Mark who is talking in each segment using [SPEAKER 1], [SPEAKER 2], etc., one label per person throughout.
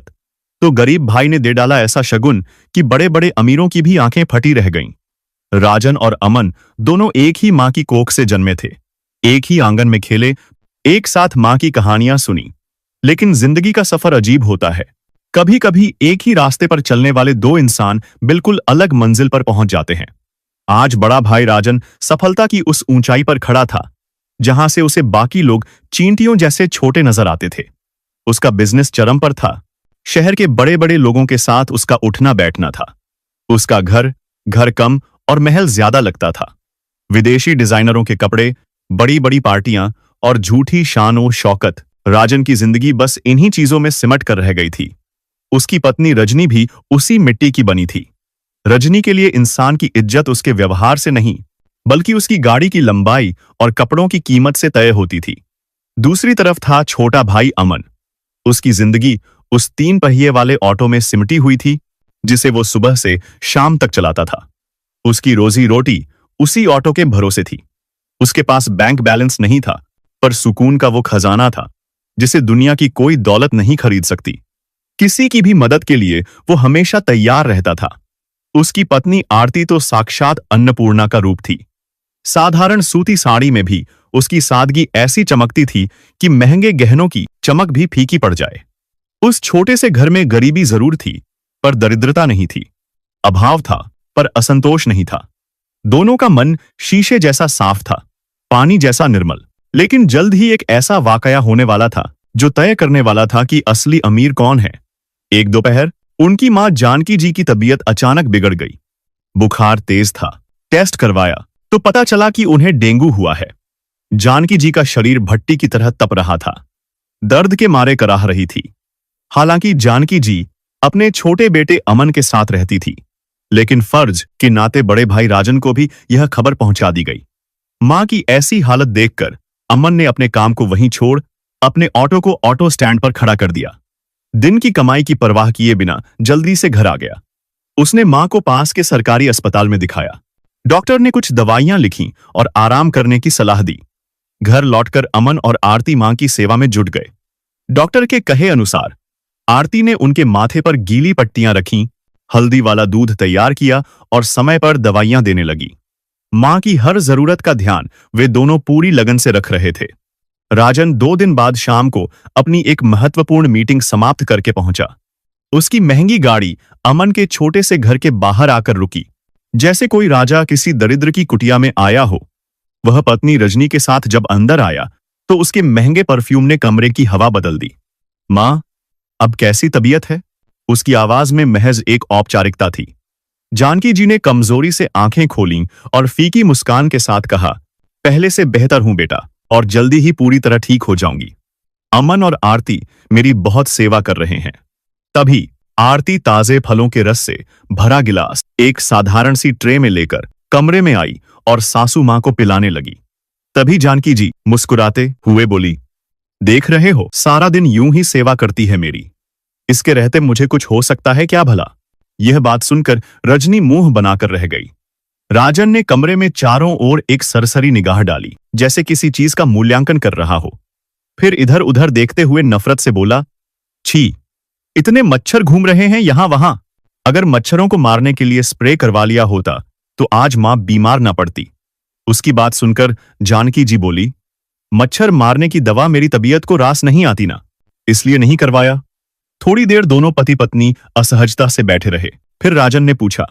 [SPEAKER 1] तो गरीब भाई ने दे डाला ऐसा शगुन कि बड़े बड़े अमीरों की भी आंखें फटी रह गईं। राजन और अमन दोनों एक ही मां की कोख से जन्मे थे, एक ही आंगन में खेले, एक साथ मां की कहानियां सुनी। लेकिन जिंदगी का सफर अजीब होता है। कभी कभी एक ही रास्ते पर चलने वाले दो इंसान बिल्कुल अलग मंजिल पर पहुंच जाते हैं। आज बड़ा भाई राजन सफलता की उस ऊंचाई पर खड़ा था जहां से उसे बाकी लोग चींटियों जैसे छोटे नजर आते थे। उसका बिजनेस चरम पर था। शहर के बड़े बड़े लोगों के साथ उसका उठना बैठना था। उसका घर कम और महल ज्यादा लगता था। विदेशी डिजाइनरों के कपड़े, बड़ी बड़ी पार्टियां और झूठी शान और शौकत। राजन की जिंदगी बस इन्हीं चीजों में सिमट कर रह गई थी। उसकी पत्नी रजनी भी उसी मिट्टी की बनी थी। रजनी के लिए इंसान की इज्जत उसके व्यवहार से नहीं, बल्कि उसकी गाड़ी की लंबाई और कपड़ों की कीमत से तय होती थी। दूसरी तरफ था छोटा भाई अमन। उसकी जिंदगी उस 3 पहिए वाले ऑटो में सिमटी हुई थी जिसे वो सुबह से शाम तक चलाता था। उसकी रोजी रोटी उसी ऑटो के भरोसे थी। उसके पास बैंक बैलेंस नहीं था, पर सुकून का वो खजाना था जिसे दुनिया की कोई दौलत नहीं खरीद सकती। किसी की भी मदद के लिए वो हमेशा तैयार रहता था। उसकी पत्नी आरती तो साक्षात अन्नपूर्णा का रूप थी। साधारण सूती साड़ी में भी उसकी सादगी ऐसी चमकती थी कि महंगे गहनों की चमक भी फीकी पड़ जाए। उस छोटे से घर में गरीबी जरूर थी, पर दरिद्रता नहीं थी। अभाव था, पर असंतोष नहीं था। दोनों का मन शीशे जैसा साफ था, पानी जैसा निर्मल। लेकिन जल्द ही एक ऐसा वाकया होने वाला था जो तय करने वाला था कि असली अमीर कौन है। एक दोपहर उनकी मां जानकी जी की तबीयत अचानक बिगड़ गई। बुखार तेज था। टेस्ट करवाया तो पता चला कि उन्हें डेंगू हुआ है। जानकी जी का शरीर भट्टी की तरह तप रहा था। दर्द के मारे कराह रही थी। हालांकि जानकी जी अपने छोटे बेटे अमन के साथ रहती थी, लेकिन फर्ज के नाते बड़े भाई राजन को भी यह खबर पहुंचा दी गई। मां की ऐसी हालत देखकर अमन ने अपने काम को वहीं छोड़ अपने ऑटो को ऑटो स्टैंड पर खड़ा कर दिया। दिन की कमाई की परवाह किए बिना जल्दी से घर आ गया। उसने मां को पास के सरकारी अस्पताल में दिखाया। डॉक्टर ने कुछ दवाइयां लिखी और आराम करने की सलाह दी। घर लौटकर अमन और आरती मां की सेवा में जुट गए। डॉक्टर के कहे अनुसार आरती ने उनके माथे पर गीली पट्टियां रखीं, हल्दी वाला दूध तैयार किया और समय पर दवाइयां देने लगी। मां की हर जरूरत का ध्यान वे दोनों पूरी लगन से रख रहे थे। राजन 2 दिन बाद शाम को अपनी एक महत्वपूर्ण मीटिंग समाप्त करके पहुंचा। उसकी महंगी गाड़ी अमन के छोटे से घर के बाहर आकर रुकी, जैसे कोई राजा किसी दरिद्र की कुटिया में आया हो। वह पत्नी रजनी के साथ जब अंदर आया तो उसके महंगे परफ्यूम ने कमरे की हवा बदल दी। मां, अब कैसी तबीयत है? उसकी आवाज में महज एक औपचारिकता थी। जानकी जी ने कमजोरी से आंखें खोलीं और फीकी मुस्कान के साथ कहा, पहले से बेहतर हूं बेटा, और जल्दी ही पूरी तरह ठीक हो जाऊंगी। अमन और आरती मेरी बहुत सेवा कर रहे हैं। तभी आरती ताजे फलों के रस से भरा गिलास एक साधारण सी ट्रे में लेकर कमरे में आई और सासू मां को पिलाने लगी। तभी जानकी जी मुस्कुराते हुए बोली, देख रहे हो, सारा दिन यूं ही सेवा करती है मेरी। इसके रहते मुझे कुछ हो सकता है क्या भला? यह बात सुनकर रजनी मुंह बनाकर रह गई। राजन ने कमरे में चारों ओर एक सरसरी निगाह डाली, जैसे किसी चीज का मूल्यांकन कर रहा हो। फिर इधर उधर देखते हुए नफरत से बोला, छी, इतने मच्छर घूम रहे हैं यहां वहां। अगर मच्छरों को मारने के लिए स्प्रे करवा लिया होता तो आज मां बीमार ना पड़ती। उसकी बात सुनकर जानकी जी बोली, मच्छर मारने की दवा मेरी तबीयत को रास नहीं आती ना, इसलिए नहीं करवाया। थोड़ी देर दोनों पति पत्नी असहजता से बैठे रहे। फिर राजन ने पूछा,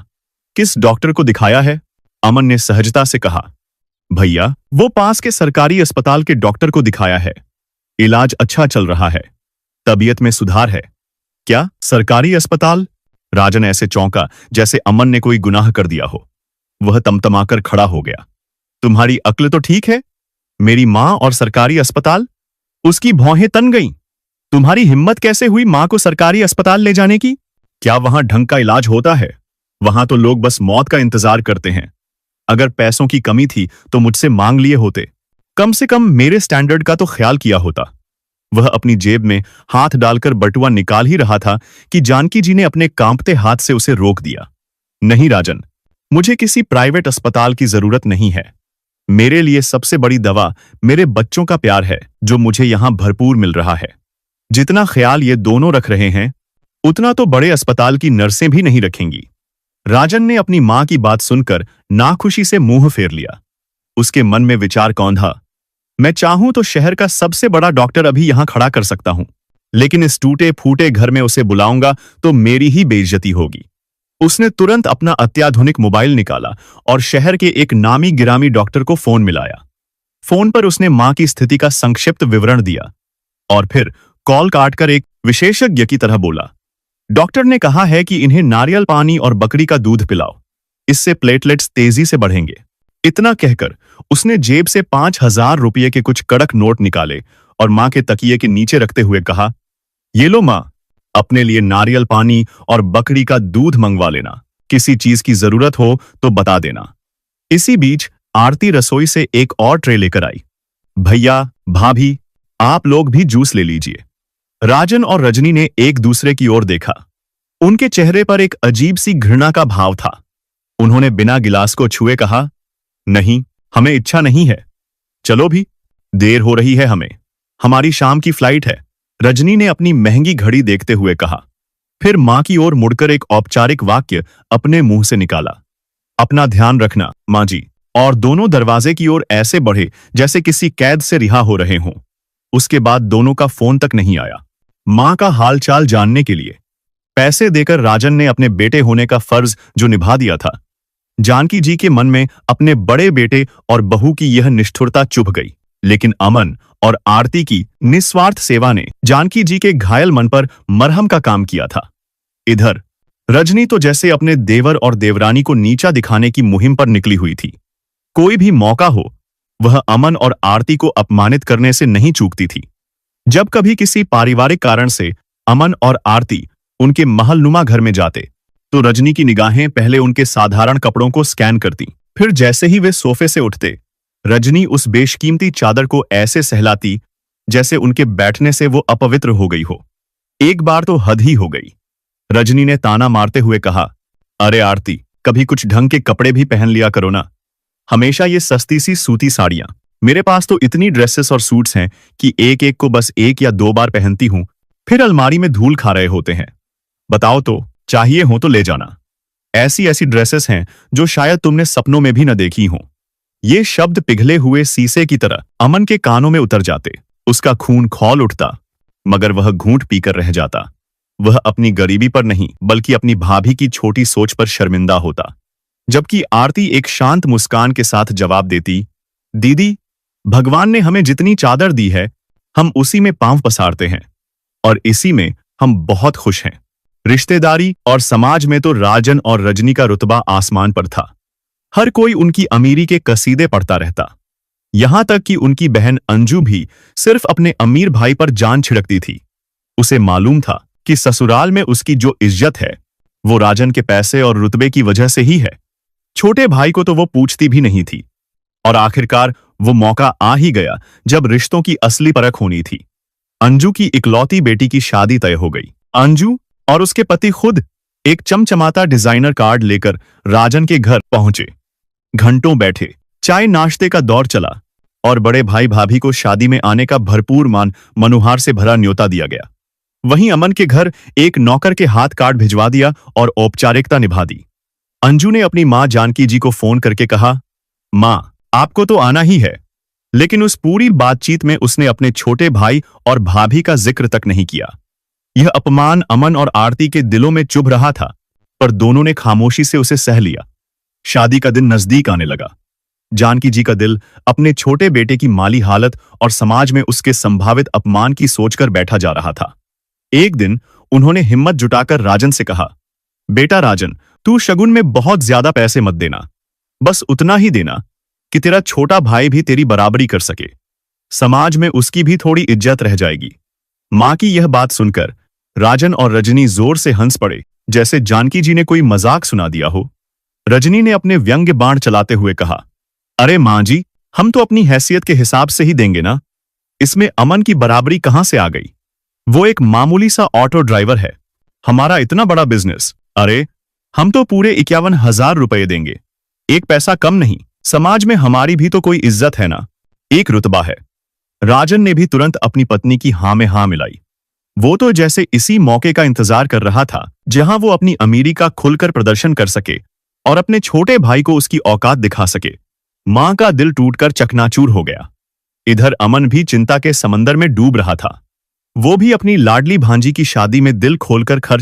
[SPEAKER 1] किस डॉक्टर को दिखाया है? अमन ने सहजता से कहा, भैया, वो पास के सरकारी अस्पताल के डॉक्टर को दिखाया है। इलाज अच्छा चल रहा है, तबीयत में सुधार है। क्या सरकारी अस्पताल? राजन ऐसे चौंका जैसे अमन ने कोई गुनाह कर दिया हो। वह तमतमाकर खड़ा हो गया। तुम्हारी अक्ल तो ठीक है? मेरी मां और सरकारी अस्पताल? उसकी भौहें तन गईं। तुम्हारी हिम्मत कैसे हुई मां को सरकारी अस्पताल ले जाने की? क्या वहां ढंग का इलाज होता है? वहां तो लोग बस मौत का इंतजार करते हैं। अगर पैसों की कमी थी तो मुझसे मांग लिए होते। कम से कम मेरे स्टैंडर्ड का तो ख्याल किया होता। वह अपनी जेब में हाथ डालकर बटुआ निकाल ही रहा था कि जानकी जी ने अपने कांपते हाथ से उसे रोक दिया। नहीं राजन, मुझे किसी प्राइवेट अस्पताल की जरूरत नहीं है। मेरे लिए सबसे बड़ी दवा मेरे बच्चों का प्यार है, जो मुझे यहां भरपूर मिल रहा है। जितना ख्याल ये दोनों रख रहे हैं, उतना तो बड़े अस्पताल की नर्सें भी नहीं रखेंगी। राजन ने अपनी मां की बात सुनकर नाखुशी से मुंह फेर लिया। उसके मन में विचार कौंधा, मैं चाहूं तो शहर का सबसे बड़ा डॉक्टर अभी यहां खड़ा कर सकता हूं, लेकिन इस टूटे फूटे घर में उसे बुलाऊंगा तो मेरी ही बेइज्जती होगी। उसने तुरंत अपना अत्याधुनिक मोबाइल निकाला और शहर के एक नामी गिरामी डॉक्टर को फोन मिलाया। फोन पर उसने मां की स्थिति का संक्षिप्त विवरण दिया और फिर कॉल काटकर एक विशेषज्ञ की तरह बोला, डॉक्टर ने कहा है कि इन्हें नारियल पानी और बकरी का दूध पिलाओ, इससे प्लेटलेट्स तेजी से बढ़ेंगे। इतना कहकर उसने जेब से 5,000 रुपये के कुछ कड़क नोट निकाले और मां के तकिए के नीचे रखते हुए कहा, ये लो मां, अपने लिए नारियल पानी और बकरी का दूध मंगवा लेना, किसी चीज की जरूरत हो तो बता देना। इसी बीच आरती रसोई से एक और ट्रे लेकर आई। भैया, भाभी, आप लोग भी जूस ले लीजिए। राजन और रजनी ने एक दूसरे की ओर देखा। उनके चेहरे पर एक अजीब सी घृणा का भाव था। उन्होंने बिना गिलास को छुए कहा, नहीं, हमें इच्छा नहीं है। चलो भी, देर हो रही है हमें, हमारी शाम की फ्लाइट है। रजनी ने अपनी महंगी घड़ी देखते हुए कहा। फिर मां की ओर मुड़कर एक औपचारिक वाक्य अपने मुंह से निकाला, अपना ध्यान रखना मां जी। और दोनों दरवाजे की ओर ऐसे बढ़े जैसे किसी कैद से रिहा हो रहे हों। उसके बाद दोनों का फोन तक नहीं आया। मां का हालचाल जानने के लिए पैसे देकर राजन ने अपने बेटे होने का फर्ज जो निभा दिया था। जानकी जी के मन में अपने बड़े बेटे और बहू की यह निष्ठुरता चुभ गई, लेकिन अमन और आरती की निस्वार्थ सेवा ने जानकी जी के घायल मन पर मरहम का काम किया था। इधर रजनी तो जैसे अपने देवर और देवरानी को नीचा दिखाने की मुहिम पर निकली हुई थी। कोई भी मौका हो, वह अमन और आरती को अपमानित करने से नहीं चूकती थी। जब कभी किसी पारिवारिक कारण से अमन और आरती उनके महलनुमा घर में जाते, तो रजनी की निगाहें पहले उनके साधारण कपड़ों को स्कैन करती, फिर जैसे ही वे सोफे से उठते, रजनी उस बेशकीमती चादर को ऐसे सहलाती जैसे उनके बैठने से वो अपवित्र हो गई हो। एक बार तो हद ही हो गई। रजनी ने ताना मारते हुए कहा, अरे आरती, कभी कुछ ढंग के कपड़े भी पहन लिया करो ना, हमेशा ये सस्ती सी सूती साड़ियां। मेरे पास तो इतनी ड्रेसेस और सूट्स हैं कि एक एक को बस 1 या 2 बार पहनती हूं, फिर अलमारी में धूल खा रहे होते हैं। बताओ तो, चाहिए हो तो ले जाना। ऐसी ऐसी ड्रेसेस हैं जो शायद तुमने सपनों में भी न देखी हों। ये शब्द पिघले हुए शीशे की तरह अमन के कानों में उतर जाते। उसका खून खौल उठता, मगर वह घूंट पीकर रह जाता। वह अपनी गरीबी पर नहीं, बल्कि अपनी भाभी की छोटी सोच पर शर्मिंदा होता। जबकि आरती एक शांत मुस्कान के साथ जवाब देती, दीदी, भगवान ने हमें जितनी चादर दी है, हम उसी में पांव पसारते हैं और इसी में हम बहुत खुश हैं। रिश्तेदारी और समाज में तो राजन और रजनी का रुतबा आसमान पर था। हर कोई उनकी अमीरी के कसीदे पढ़ता रहता। यहां तक कि उनकी बहन अंजू भी सिर्फ अपने अमीर भाई पर जान छिड़कती थी। उसे मालूम था कि ससुराल में उसकी जो इज्जत है, वो राजन के पैसे और रुतबे की वजह से ही है। छोटे भाई को तो वो पूछती भी नहीं थी। और आखिरकार वो मौका आ ही गया जब रिश्तों की असली परख होनी थी। अंजू की इकलौती बेटी की शादी तय हो गई। अंजू और उसके पति खुद एक चमचमाता डिजाइनर कार्ड लेकर राजन के घर पहुंचे। घंटों बैठे, चाय नाश्ते का दौर चला और बड़े भाई भाभी को शादी में आने का भरपूर मनुहार से भरा न्योता दिया गया। वहीं अमन के घर एक नौकर के हाथ कार्ड भिजवा दिया और औपचारिकता निभा दी। अंजू ने अपनी मां जानकी जी को फोन करके कहा, मां, आपको तो आना ही है। लेकिन उस पूरी बातचीत में उसने अपने छोटे भाई और भाभी का जिक्र तक नहीं किया। यह अपमान अमन और आरती के दिलों में चुभ रहा था, पर दोनों ने खामोशी से उसे सह लिया। शादी का दिन नजदीक आने लगा। जानकी जी का दिल अपने छोटे बेटे की माली हालत और समाज में उसके संभावित अपमान की सोचकर बैठा जा रहा था। एक दिन उन्होंने हिम्मत जुटाकर राजन से कहा, बेटा राजन, तू शगुन में बहुत ज्यादा पैसे मत देना, बस उतना ही देना कि तेरा छोटा भाई भी तेरी बराबरी कर सके। समाज में उसकी भी थोड़ी इज्जत रह जाएगी। मां की यह बात सुनकर राजन और रजनी जोर से हंस पड़े, जैसे जानकी जी ने कोई मजाक सुना दिया हो। रजनी ने अपने व्यंग्य बाण चलाते हुए कहा, अरे मां जी, हम तो अपनी हैसियत के हिसाब से ही देंगे ना, इसमें अमन की बराबरी कहां से आ गई? वो एक मामूली सा ऑटो ड्राइवर है, हमारा इतना बड़ा बिजनेस। अरे, हम तो पूरे 51,000 रुपये देंगे, एक पैसा कम नहीं। समाज में हमारी भी तो कोई इज्जत है ना, एक रुतबा है। राजन ने भी तुरंत अपनी पत्नी की हां में हां मिलाई। वो तो जैसे इसी मौके का इंतजार कर रहा था जहां वो अपनी अमीरी का खुलकर प्रदर्शन कर सके और अपने छोटे भाई को उसकी औकात दिखा सके। मां का दिल टूटकर चकनाचूर हो गया। इधर अमन भी चिंता के समंदर में डूब रहा था। वो भी अपनी लाडली भांजी की शादी में दिल खोलकर खर्च